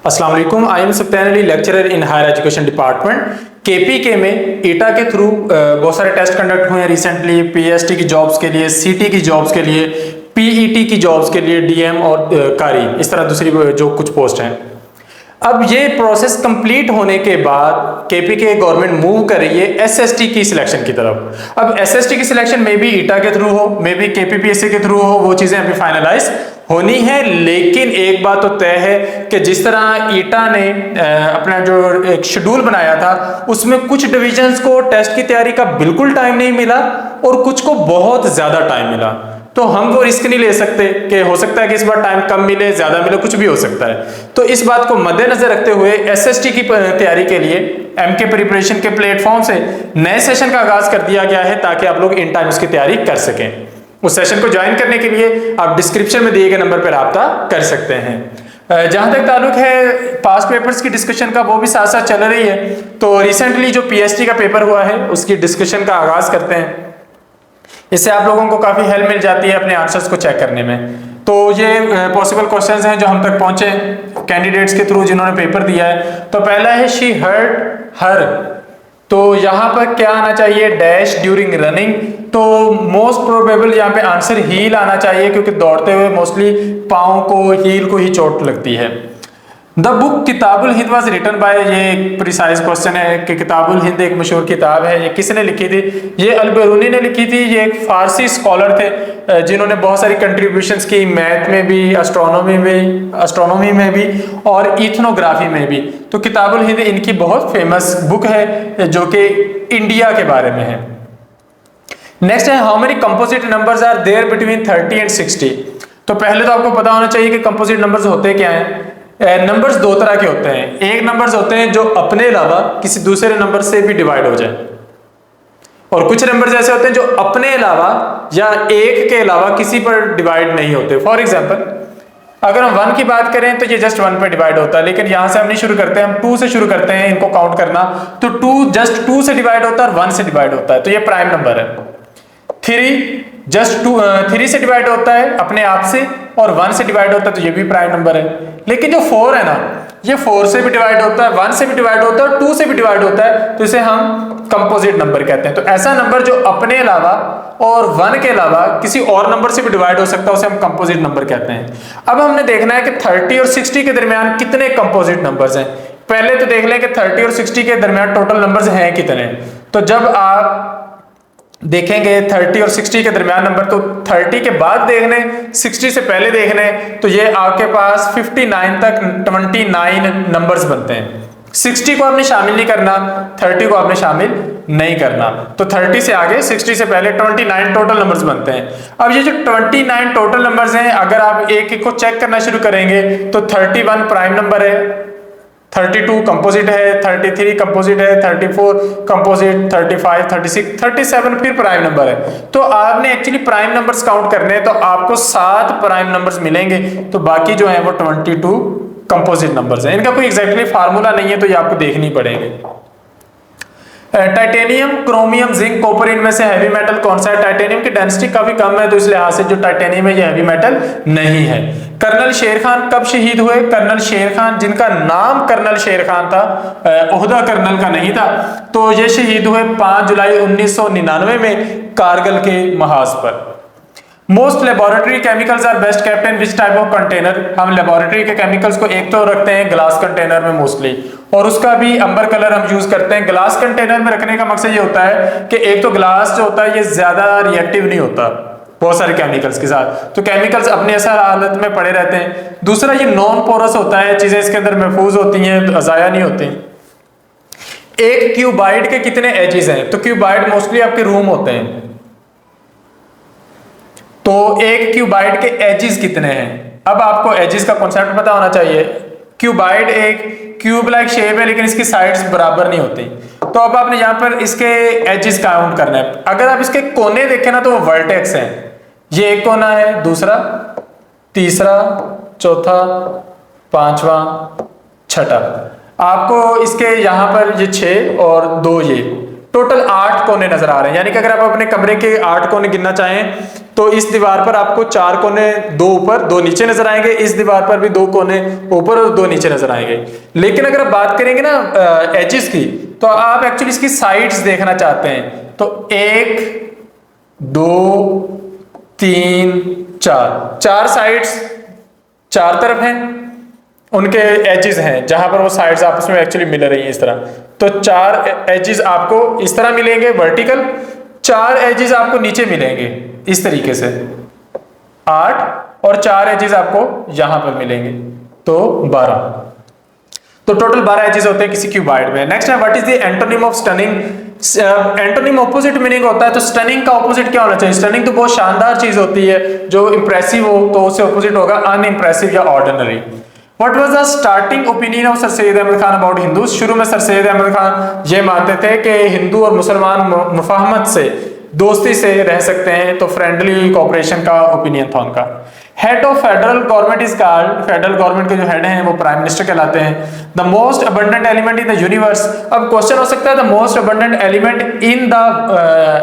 अस्सलाम वालेकुम। I am Saftan Ali, lecturer in higher education department KPK में ईटा के थ्रू बहुत सारे टेस्ट कंडक्ट हुए हैं रिसेंटली, पीएसटी की जॉब्स के लिए, सीटी की जॉब्स के लिए, पीईटी की जॉब्स के लिए, डीएम और कारी, इस तरह दूसरी जो कुछ पोस्ट हैं। अब ये प्रोसेस कंप्लीट होने के बाद केपीके गवर्नमेंट मूव कर रही है एसएसटी की सिलेक्शन की तरफ। अब एसएसटी की सिलेक्शन मे बी ईटा के थ्रू हो, मे बी केपीपीएससी के थ्रू हो, वो चीजें अभी फाइनलाइज होनी है। लेकिन एक बात तो तय है कि जिस तरह ईटा ने अपना जो एक शेड्यूल बनाया था उसमें कुछ डिविजन्स को टेस्ट की तैयारी का बिल्कुल टाइम नहीं मिला और कुछ को बहुत ज्यादा टाइम मिला। तो हम वो रिस्क नहीं ले सकते कि हो सकता है कि इस बार टाइम कम मिले, ज्यादा मिले, कुछ भी हो सकता है। तो इस बात को मद्देनजर रखते हुए एसएसटी की तैयारी के लिए एमके प्रिपरेशन के प्लेटफॉर्म से नए सेशन का आगाज कर दिया गया है ताकि आप लोग इन टाइम उसकी तैयारी कर सकें। उस सेशन को ज्वाइन करने के लिए आप डिस्क्रिप्शन में दिए गए नंबर पर राब्ता कर सकते हैं। जहां तक ताल्लुक है पास्ट पेपर्स की डिस्कशन का, वो भी साथ साथ चल रही है। तो रिसेंटली जो पीएसटी का पेपर हुआ है उसकी डिस्कशन का आगाज करते हैं। इससे आप लोगों को काफी हेल्प मिल जाती है अपने आंसर्स को चेक करने में। तो ये पॉसिबल क्वेश्चंस हैं जो हम तक पहुंचे कैंडिडेट्स के थ्रू जिन्होंने पेपर दिया है। तो पहला है शी हर्ट हर, तो यहाँ पर क्या आना चाहिए? Dash during running. तो मोस्ट प्रोबेबल यहाँ पे आंसर हील आना चाहिए क्योंकि दौड़ते हुए मोस्टली पाँव को, हील को ही चोट लगती है। The book Kitabul Hind was written by, ये एक प्रिसाइज क्वेश्चन है कि किताबुल हिंद एक मशहूर किताब है, ये किसने लिखी थी? ये अल-बिरूनी ने लिखी थी। ये एक फारसी स्कॉलर थे जिन्होंने बहुत सारी कंट्रीब्यूशंस की, मैथ में भी, एस्ट्रोनॉमी में भी और इथनोग्राफी में भी। तो किताबुल हिंद इनकी बहुत फेमस बुक है जो कि इंडिया के बारे में है। नेक्स्ट है how many composite numbers are there between 30 and 60। तो पहले तो आपको पता होना चाहिए कि कंपोजिट नंबर्स होते क्या हैं। नंबर्स दो तरह के होते हैं। एक नंबर्स होते हैं जो अपने अलावा किसी दूसरे नंबर से भी डिवाइड हो जाए, और कुछ नंबर्स ऐसे होते हैं जो अपने अलावा या एक के अलावा किसी पर डिवाइड नहीं होते। फॉर एग्जांपल अगर हम 1 की बात करें तो ये जस्ट 1 पर डिवाइड होता है, लेकिन यहां से हम नहीं शुरू करते, हम 2 से शुरू करते हैं इनको काउंट करना। तो 2 जस्ट 2 से डिवाइड होता है और 1 से डिवाइड होता है, तो ये प्राइम नंबर है। 3 जस्ट 3 से डिवाइड होता है अपने आप से और 1 से डिवाइड होता है, तो ये भी प्राइम नंबर है। लेकिन जो 4 है ना, ये 4 से भी डिवाइड होता है, 1 से भी डिवाइड होता है और 2 से भी डिवाइड होता है, तो इसे हम कंपोजिट नंबर कहते हैं। तो ऐसा नंबर जो अपने अलावा और 1 के अलावा किसी और नंबर से भी डिवाइड हो सकता है उसे हम कंपोजिट नंबर कहते हैं। अब हमने देखना है कि 30 और 60 के दरमियान कितने कंपोजिट नंबर्स हैं। पहले तो देख लें कि 30 और 60 के दरमियान टोटल नंबर्स हैं कितने। तो जब आप देखेंगे 30 और 60 के दरमियान नंबर, तो 30 के बाद देखने, 60 से पहले देखने, तो ये आपके पास 59 तक 29 नंबर्स बनते हैं। 60 को आपने शामिल नहीं करना, 30 को आपने शामिल नहीं करना। तो 30 से आगे 60 से पहले 29 टोटल नंबर्स बनते हैं। अब ये जो 29 टोटल नंबर्स हैं, अगर आप एक एक को चेक करना शुरू करेंगे तो 31 प्राइम नंबर है, 32 कंपोजिट है, 33 कंपोजिट है, 34 कंपोजिट, 35, 36, 37 फिर प्राइम नंबर है। तो आपने एक्चुअली प्राइम नंबर्स काउंट करने हैं, तो आपको 7 प्राइम नंबर्स मिलेंगे, तो बाकी जो है वो 22 कंपोजिट नंबर्स हैं। इनका कोई एग्जैक्टली फार्मूला नहीं है, तो ये आपको देखनी पड़ेंगे। टाइटेनियम, क्रोमियम, जिंक, कॉपर, इनमें से हैवी मेटल कौन सा है? टाइटेनियम की डेंसिटी काफी कम है, तो इस लिहाज से जो टाइटेनियम है ये हैवी मेटल नहीं है। कर्नल शेर खान कब शहीद हुए? कर्नल शेर खान, जिनका नाम कर्नल शेर खान था, ओहदा कर्नल का नहीं था, तो ये शहीद हुए 5 जुलाई 1999 में कारगिल के महाज पर। Most laboratory chemicals are best kept in which type of container. हम लेबोरेटरी के केमिकल्स को एक तो रखते हैं ग्लास कंटेनर में मोस्टली, और उसका भी अंबर कलर हम यूज करते हैं। ग्लास कंटेनर में रखने का मकसद ये होता है कि एक तो ग्लास जो होता है ये ज्यादा रिएक्टिव नहीं होता बहुत सारे केमिकल्स के साथ, तो केमिकल्स अपने असर हालत में पड़े रहते हैं। दूसरा ये नॉन पोरस होता है, चीजें इसके अंदर महफूज होती हैं, ज़ाया नहीं होती। एक क्यूबाइड के कितने एजेस हैं? तो क्यूबाइड मोस्टली आपके रूम होते हैं, तो एक क्यूबाइड के एजेस कितने हैं? अब आपको एजेस का कॉन्सेप्ट पता होना चाहिए। क्यूबाइड एक क्यूब लाइक शेप है, लेकिन इसकी साइड्स बराबर नहीं होती, तो अब आपने यहाँ पर इसके एजेस काउंट करना है। अगर आप इसके कोने देखें ना तो वो वर्टेक्स हैं। ये एक कोना है, दूसरा, तीसरा, चौथा, पांचवा, छठा। आपको इसके यहाँ पर ये 6 और 2 ये टोटल 8 कोने नजर आ रहे हैं। यानी कि अगर आप अपने कमरे के 8 कोने गिनना चाहें तो इस दीवार पर आपको 4 कोने, 2 ऊपर 2 नीचे नजर आएंगे, इस दीवार पर भी 2 कोने ऊपर और 2 नीचे नजर आएंगे। लेकिन अगर आप बात करेंगे ना एजेस की, तो आप एक्चुअली इसकी साइड्स देखना चाहते हैं, तो 1 2 3 4 साइड्स 4 तरफ हैं, उनके एजेस हैं जहां पर वो साइड्स आपस में एक्चुअली मिल रही हैं इस तरह। तो 4 एजेस आपको इस तरह मिलेंगे वर्टिकल, 4 एजेस आपको नीचे मिलेंगे इस तरीके से 8, और 4 एजेस आपको यहां पर मिलेंगे तो 12। तो टोटल 12 एजेस होते हैं किसी क्यूबॉइड में। नेक्स्ट है what is the antonym of stunning. Antonym opposite meaning होता है, तो स्टनिंग का ऑपोजिट क्या होना चाहिए? स्टनिंग तो बहुत शानदार चीज होती है, जो इंप्रेसिव हो, तो उससे ऑपोजिट होगा अनइम्प्रेसिव या ordinary. What was the starting opinion of sir Syed Ahmed Khan about Hindus? शुरू में सर सैयद अहमद खान ये मानते थे कि हिंदू और मुसलमान मुफाहमत से, दोस्ती से रह सकते हैं, तो फ्रेंडली कोऑपरेशन का ओपिनियन था उनका। Head of federal government is called, federal government के जो हेड हैं वो प्राइम मिनिस्टर कहलाते हैं। The most abundant element in the universe, अब क्वेश्चन हो सकता है the most abundant element in the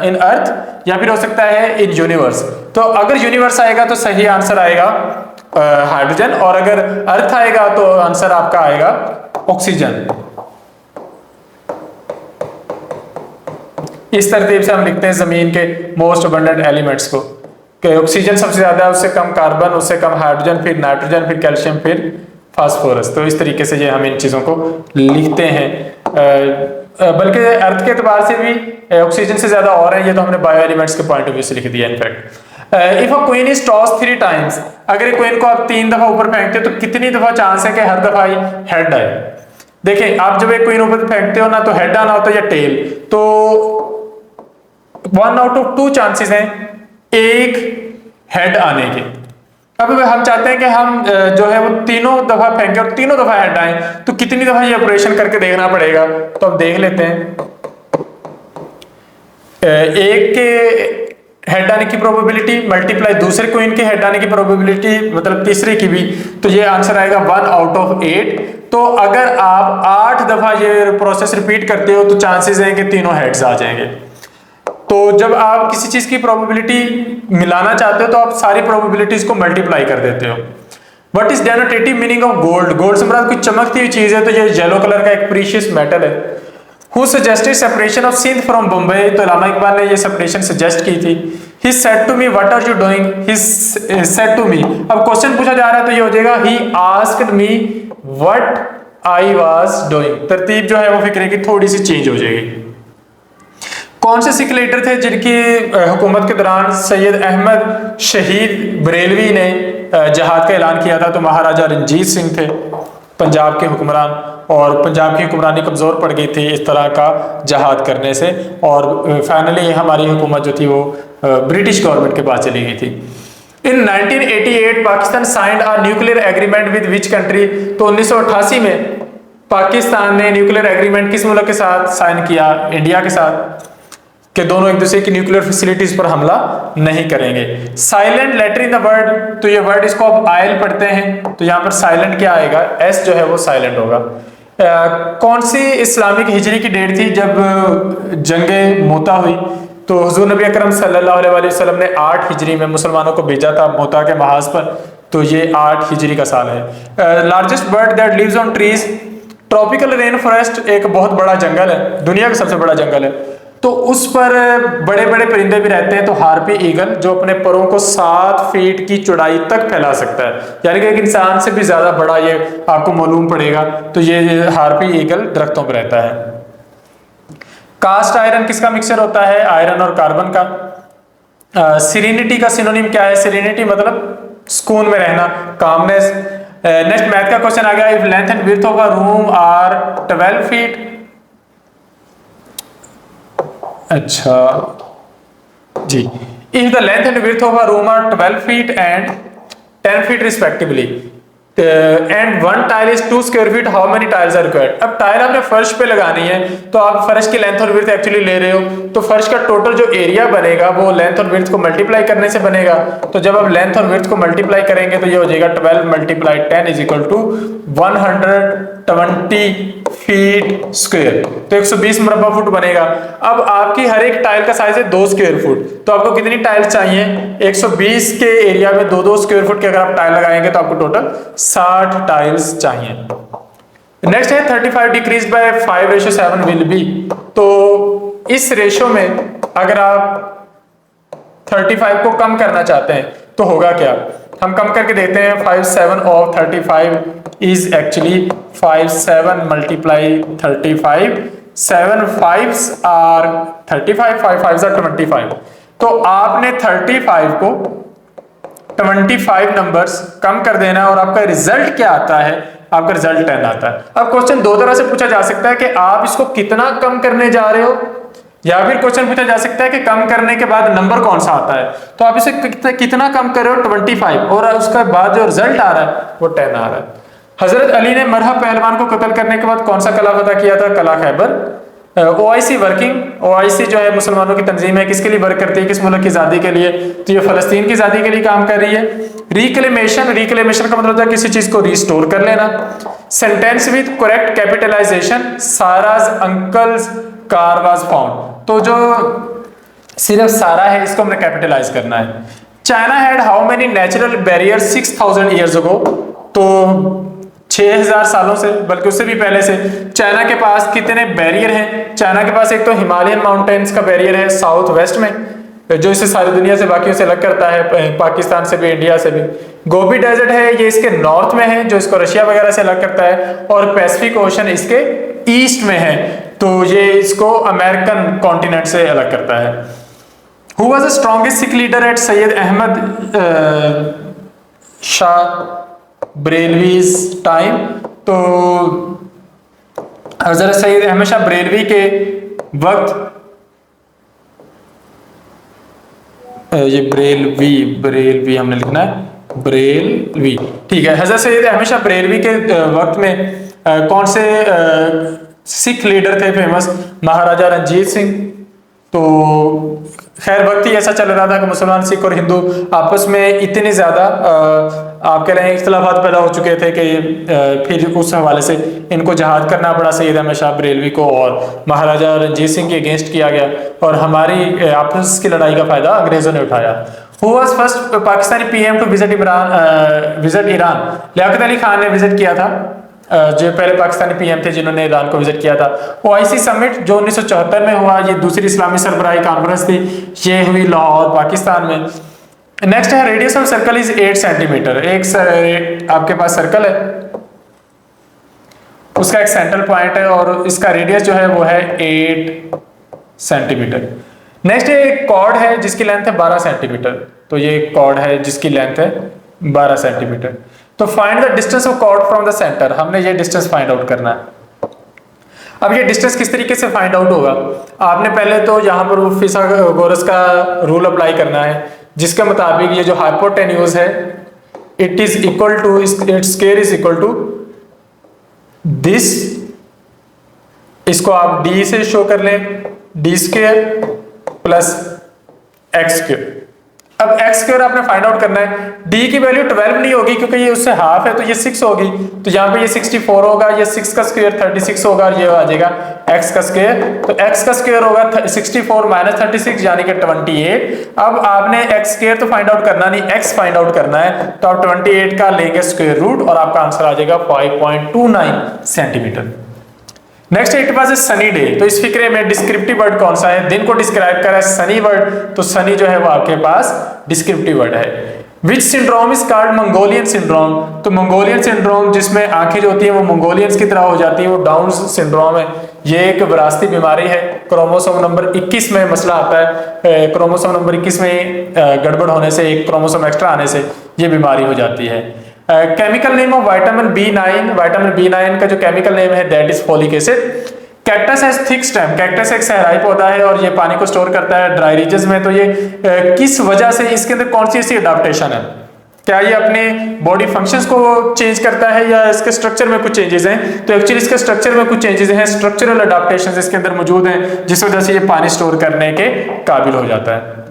in earth, या फिर हो सकता है इन यूनिवर्स। तो अगर यूनिवर्स आएगा तो सही आंसर आएगा हाइड्रोजन, और अगर अर्थ आएगा तो आंसर आपका आएगा ऑक्सीजन। इस तरतीब से हम लिखते हैं जमीन के मोस्ट अबंडेंट एलिमेंट्स को, कि ऑक्सीजन सबसे ज्यादा है, उससे कम कार्बन, उससे कम हाइड्रोजन, फिर नाइट्रोजन, फिर कैल्शियम, फिर फास्फोरस। तो इस तरीके से ये हम इन चीजों को लिखते हैं। बल्कि अर्थ के एतबार से भी ऑक्सीजन से ज्यादा और है, ये तो हमने बायो एलिमेंट्स के पॉइंट ऑफ व्यू से लिख दिया। In fact if a queen is toss 3 times, अगर क्वीन को आप 3 दफा ऊपर फेंकते हो तो कितनी दफा चांस है कि हर दफा ही हेड आए? देखिए, आप जब एक क्वीन ऊपर फेंकते हो ना, तो हेड आना होता है या टेल, तो 1 आउट ऑफ 2 चांसेस हैं एक हेड आने के। अब हम चाहते हैं कि हम जो है वो तीनों दफा फेंके और तीनों दफा हेड आए, तो कितनी दफा ये ऑपरेशन करके देखना पड़ेगा। तो हम देख लेते हैं, एक के हेड आने की प्रोबेबिलिटी मल्टीप्लाई दूसरे क्वीन के हेड आने की प्रोबेबिलिटी, मतलब तीसरे की भी, तो ये आंसर आएगा 1 आउट ऑफ 8। तो अगर आप 8 दफा ये प्रोसेस रिपीट करते हो तो चांसेस हैं कि तीनों हेड्स आ जाएंगे। तो जब आप किसी चीज की प्रोबेबिलिटी मिलाना चाहते हो तो आप सारी प्रोबेबिलिटीज को मल्टीप्लाई कर देते हो। What is denotative meaning of gold? Gold से मुराद कोई चमकती हुई चीज है, तो ये येलो कलर का एक प्रीशियस मेटल है। Who suggested separation of Sindh from Bombay? तो अल्लामा इकबाल ने ये सेपरेशन सजेस्ट की थी। He said to me, what are you doing? He said to me, अब क्वेश्चन पूछा जा रहा है तो ये हो जाएगा he asked me what I was doing। तरतीब जो है वो फिक्रे की थोड़ी सी चेंज हो जाएगी। कौन से सिख लीडर थे जिनकी हुकूमत के दौरान सैयद अहमद शहीद बरेलवी ने जहाद का ऐलान किया था? तो महाराजा रंजीत सिंह थे, पंजाब के हुक्मरान, और पंजाब की हुक्मरानी कमज़ोर पड़ गई थी इस तरह का जहाद करने से, और फाइनली हमारी हुकूमत जो थी वो ब्रिटिश गवर्नमेंट के पास चली गई थी। इन 1988 Pakistan signed a nuclear agreement with which country? तो 1988 में पाकिस्तान ने न्यूक्लियर एग्रीमेंट किस मुल्क के साथ साइन किया? इंडिया के साथ, कि दोनों एक दूसरे की न्यूक्लियर फैसिलिटीज पर हमला नहीं करेंगे। Silent letter in the word, तो ये वर्ड इसको आप आयल पढ़ते हैं, तो यहाँ पर साइलेंट क्या आएगा? एस जो है वो साइलेंट होगा। कौन सी इस्लामिक हिजरी की डेट थी जब जंगे मोता हुई? तो हुजूर नबी अकरम सल्लल्लाहु अलैहि वसल्लम ने 8 हिजरी में मुसलमानों को भेजा था मोता के महाज पर, तो ये 8 हिजरी का साल है। Largest bird that lives on trees? Tropical rain forest एक बहुत बड़ा जंगल है, दुनिया का सबसे बड़ा जंगल है, तो उस पर बड़े बड़े परिंदे भी रहते हैं। तो हार्पी ईगल जो अपने परों को 7 फीट की चौड़ाई तक फैला सकता है, यानी कि एक इंसान से भी ज्यादा बड़ा, ये आपको मालूम पड़ेगा। तो ये हार्पी ईगल दरख्तों पर रहता है। कास्ट आयरन किसका मिक्सचर होता है? आयरन और कार्बन का। सीरेनिटी का सिनोनिम क्या है? सीरेनिटी मतलब सुकून में रहना, कामनेस। नेक्स्ट मैथ का क्वेश्चन आ गया। If length and width of a room are 12 feet, अच्छा जी, if the length and width of a room are 12 feet and 10 feet respectively and 1 tile is 2 square feet, how many tiles are required? अब tile आपने फर्श पे लगानी है, तो आप फर्श की लेंथ और विड्थ एक्चुअली ले रहे हो, तो फर्श का टोटल जो एरिया बनेगा वो लेंथ और विड्थ को मल्टीप्लाई करने से बनेगा। तो जब आप लेंथ और विड्थ को मल्टीप्लाई करेंगे तो ये हो जाएगा 12 × 10 = 100 20 फीट स्क्वायर, तो 120 मुरब्बा फुट बनेगा। अब आपकी हर एक टाइल का साइज है 2 स्क्वायर फुट, तो आपको कितनी टाइल्स चाहिए? 120 के एरिया में 2-2 स्क्वायर फुट के अगर आप टाइल लगाएंगे तो आपको टोटल 60 टाइल्स चाहिए। नेक्स्ट है 35 डिक्रीज बाय 5:7 विल बी। तो इस रेशो में अगर आप 35 को कम करना चाहते हैं तो होगा क्या? हम कम करके देखते हैं। 5/7 of 35 is actually 5/7 multiply 35, 7 5s are 35, 5 5s are 25। तो आपने 35 को 25 नंबर्स कम कर देना है और आपका रिजल्ट क्या आता है? आपका रिजल्ट 10 आता है। अब क्वेश्चन दो तरह से पूछा जा सकता है कि आप इसको कितना कम करने जा रहे हो, या फिर क्वेश्चन पूछा जा सकता है कि कम करने के बाद नंबर कौन सा आता है। तो आप इसे कितना कम कर रहे हो? 25, और उसके बाद जो रिजल्ट आ रहा है वो 10 आ रहा है। हजरत अली ने मरहब पहलवान को कत्ल करने के बाद कौन सा कला फतह किया था? कला खैबर। ओआईसी वर्किंग, ओआईसी जो है मुसलमानों की तंजीम है, किसके लिए वर्क करती है? किस मुल्क की आज़ादी के लिए? तो ये फलस्तीन की आज़ादी के लिए काम कर रही है। रिक्लेमेशन, रिक्लेमेशन का मतलब होता है किसी चीज को रिस्टोर कर लेना। Sentence with correct capitalisation, Sarah's uncle's car was found. तो जो सिर्फ सारा है इसको हमने कैपिटलाइज करना है। China had how many natural barrier 6000 years ago. तो 6000 सालों से, बल्कि उससे भी पहले से चाइना के पास कितने बैरियर हैं? चाइना के पास एक तो हिमालयन माउंटेन्स का बैरियर है साउथ वेस्ट में, जो इसे सारी दुनिया से बाकियों से अलग करता है, पाकिस्तान से भी, इंडिया से भी। गोबी डेजर्ट है, ये इसके नॉर्थ में है, जो इसको रशिया वगैरह से अलग करता है, और पैसिफिक ओशन इसके ईस्ट में है, तो ये इसको अमेरिकन कॉन्टिनेंट से अलग करता है। Who was the strongest Sikh leader at Syed Ahmad Shah Barelvi's time? तो हजरत सैयद अहमद शाह बरेलवी के वक्त, ये बरेलवी हमने लिखना है, बरेलवी, ठीक है। हजरत सैयद अहमद शाह बरेलवी के वक्त में कौन से सिख लीडर थे फेमस? महाराजा रणजीत सिंह। तो खैर वक्त ही ऐसा चल रहा था कि मुसलमान, सिख और हिंदू आपस में इतने ज्यादा आप कह रहे हैं इख्तिलाफात पैदा हो चुके थे कि फिर उस हवाले से इनको जहाद करना पड़ा सैयद अहमद शाह बरेलवी को, और महाराजा रणजीत सिंह के अगेंस्ट किया गया, और हमारी आपस की लड़ाई का फायदा अंग्रेजों ने उठाया। Who was first Pakistani PM to visit Iran? Liaquat Ali Khan ने विजिट किया था, जो पहले पाकिस्तानी पीएम थे जिन्होंने ईरान को विजिट किया था। ओआईसी समिट जो 1974 में हुआ, ये दूसरी इस्लामी सरबराही कॉन्फ्रेंस थी, ये हुई लाहौर पाकिस्तान में। नेक्स्ट है radius of circle is 8 centimetre. एक आपके पास सर्कल है, उसका एक सेंट्रल पॉइंट है और इसका रेडियस जो है वो है 8 सेंटीमीटर। नेक्स्ट है एक कॉर्ड है जिसकी लेंथ है 12 सेंटीमीटर। तो ये एक कॉर्ड है जिसकी लेंथ है 12 सेंटीमीटर। तो find the distance of chord from the centre, हमने ये डिस्टेंस फाइंड आउट करना है। अब ये डिस्टेंस किस तरीके से फाइंड आउट होगा? आपने पहले तो यहाँ पर फिथागोरस का रूल अप्लाई करना है, जिसके मुताबिक ये जो हाइपोटेन्यूज है it is equal to, its square is equal to this, इसको आप डी से शो कर लें, D square plus X square. अब एक्स स्क्वायर आपने फाइंड आउट करना है। डी की वैल्यू 12 नहीं होगी क्योंकि ये उससे हाफ है, तो ये 6 होगी, तो यहाँ पे ये 64 होगा, ये 6 का स्क्वायर 36 होगा, और ये आ जाएगा एक्स का स्क्वायर। तो एक्स का स्क्वायर होगा 64 माइनस 36 यानी कि 28। अब आपने एक्स स्क्वायर तो फाइंड आउट करना नहीं, एक्स फाइंड आउट करना है, तो आप 28 का लेंगे स्क्वायर रूट और आपका आंसर आ जाएगा 5.29 centimetre. Next it was a sunny day. तो इस फिक्रे में डिस्क्रिप्टिव वर्ड कौन सा है? दिन को डिस्क्राइब कर रहा है सनी वर्ड, तो सनी जो है वो आपके पास डिस्क्रिप्टिव वर्ड है। Which syndrome is called Mongolian syndrome? तो मंगोलियन सिंड्रोम जिसमें आंखें जो होती हैं वो मंगोलियंस की तरह हो जाती हैं, वो डाउन सिंड्रोम है। ये एक विरासती बीमारी है, क्रोमोसोम नंबर 21 में मसला आता है, क्रोमोसोम नंबर 21 में गड़बड़ होने से, एक क्रोमोसोम एक्स्ट्रा आने से ये बीमारी हो जाती है। Chemical name of vitamin B9, vitamin B9 का जो केमिकल नेम है that is folic acid. Cactus has thick stem, cactus एक सहराई पौधा है और ये पानी को स्टोर करता है ड्राई रीजन्स में। तो ये किस वजह से, इसके अंदर कौन सी ऐसी अडाप्टेशन है? क्या ये अपने बॉडी फंक्शंस को चेंज करता है या इसके स्ट्रक्चर में कुछ चेंजेस हैं? तो एक्चुअली इसके स्ट्रक्चर में कुछ चेंजेस हैं, स्ट्रक्चरल अडाप्टेशन इसके अंदर मौजूद हैं, जिस वजह से ये पानी स्टोर करने के काबिल हो जाता है।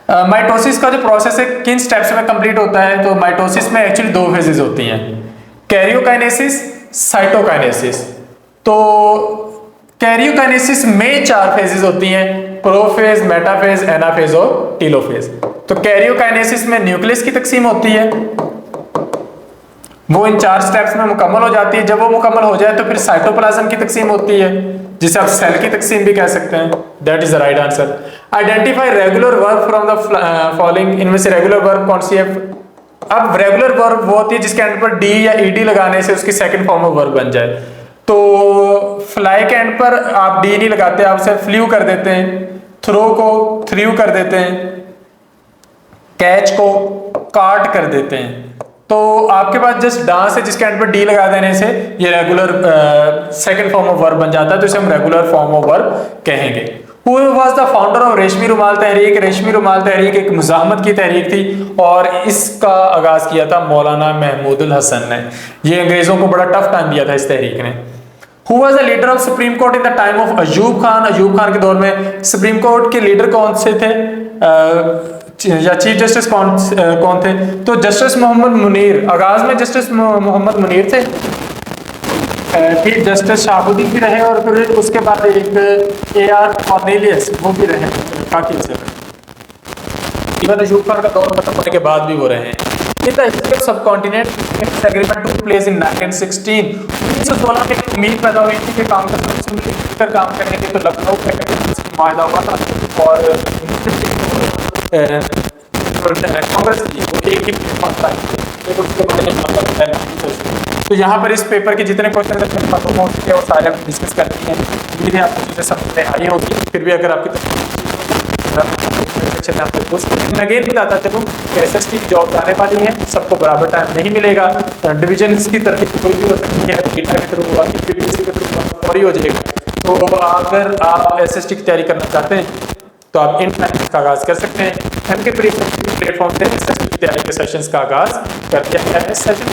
माइटोसिस का जो प्रोसेस है किन स्टेप्स में कंप्लीट होता है? तो माइटोसिस में एक्चुअली 2 फेजेस होती हैं, कैरियोकाइनेसिस, साइटोकाइनेसिस। तो कैरियोकाइनेसिस में 4 फेजेस होती हैं, प्रोफेज, मेटाफेज, एनाफेज और टीलोफेज। तो कैरियोकाइनेसिस में न्यूक्लियस की तकसीम होती है, वो इन 4 स्टेप्स में मुकम्मल हो जाती है। जब वो मुकम्मल हो जाए तो फिर साइटोप्लाज्म की तकसीम होती है, जिसे आप सेल की तकसीम भी कह सकते हैं। That is the right answer. Identify regular verb from the following, इनमें से रेगुलर वर्ब कौन सी है? अब रेगुलर वर्ब वो होती है जिसके एंड पर डी या ईडी लगाने से उसकी सेकंड फॉर्म ऑफ वर्ब बन जाए। तो फ्लाई के एंड पर आप डी नहीं लगाते, आप उसे फ्लू कर देते हैं, थ्रो को थ्रू कर देते हैं, कैच को काट कर देते हैं। तो आपके पास जस्ट डांस है जिसके एंड पर डी लगा देने से ये regular second form of verb बन जाता है, तो इसे हम रेगुलर फॉर्म ऑफ वर्ब कहेंगे। Who was the founder of रेशमी रुमाल तहरीक? रेशमी रुमाल तहरीक एक मुजाहमत की तहरीक थी और इसका आगाज किया था मौलाना महमूदुल हसन ने। ये अंग्रेजों को बड़ा टफ टाइम दिया था इस तहरीक ने। Who was the leader of supreme court in the time of Ayub Khan? Ayub Khan के दौर में सुप्रीम कोर्ट के लीडर कौन से थे, या चीफ जस्टिस कौन थे? तो जस्टिस मोहम्मद मुनीर। आगाज में जस्टिस मोहम्मद मुनीर थे, फिर जस्टिस शाहबुद्दीन भी रहे और फिर उसके बाद एक AR कॉर्नेलियस वो भी रहे काफी से। इवन अयूब खान का दौर खत्म होने के बाद भी वो रहे। In the history of subcontinent agreement took place in 1916। 1916 में उम्मीद पैदा हुई थी कि कांग्रेस मिलकर काम करेंगे, तो लखनऊ में माहिदा हुआ था और कांग्रेस एक ही उसके बारे में। तो यहाँ पर इस पेपर के जितने क्वेश्चन खत्म हो चुके हैं वो सारे हम डिस्कस करते हैं। धीरे आपको चीज़ें समझ में आई होगी, फिर भी अगर आपकी अगेन बताता चलूँ SST की जॉब आने वाली है, सबको बराबर टाइम नहीं मिलेगा। डिवीजन की तरफ कोई भी हो सकती है, ईटा के थ्रू के थ्रू और ही हो जाएगा। तो अगर आप SST की तैयारी करना चाहते हैं तो आप इन टाइम का आगाज कर सकते हैं। MK प्लेटफॉर्म से SST की तैयारी के सेशंस का आगाज कर दिया गया है। सेशन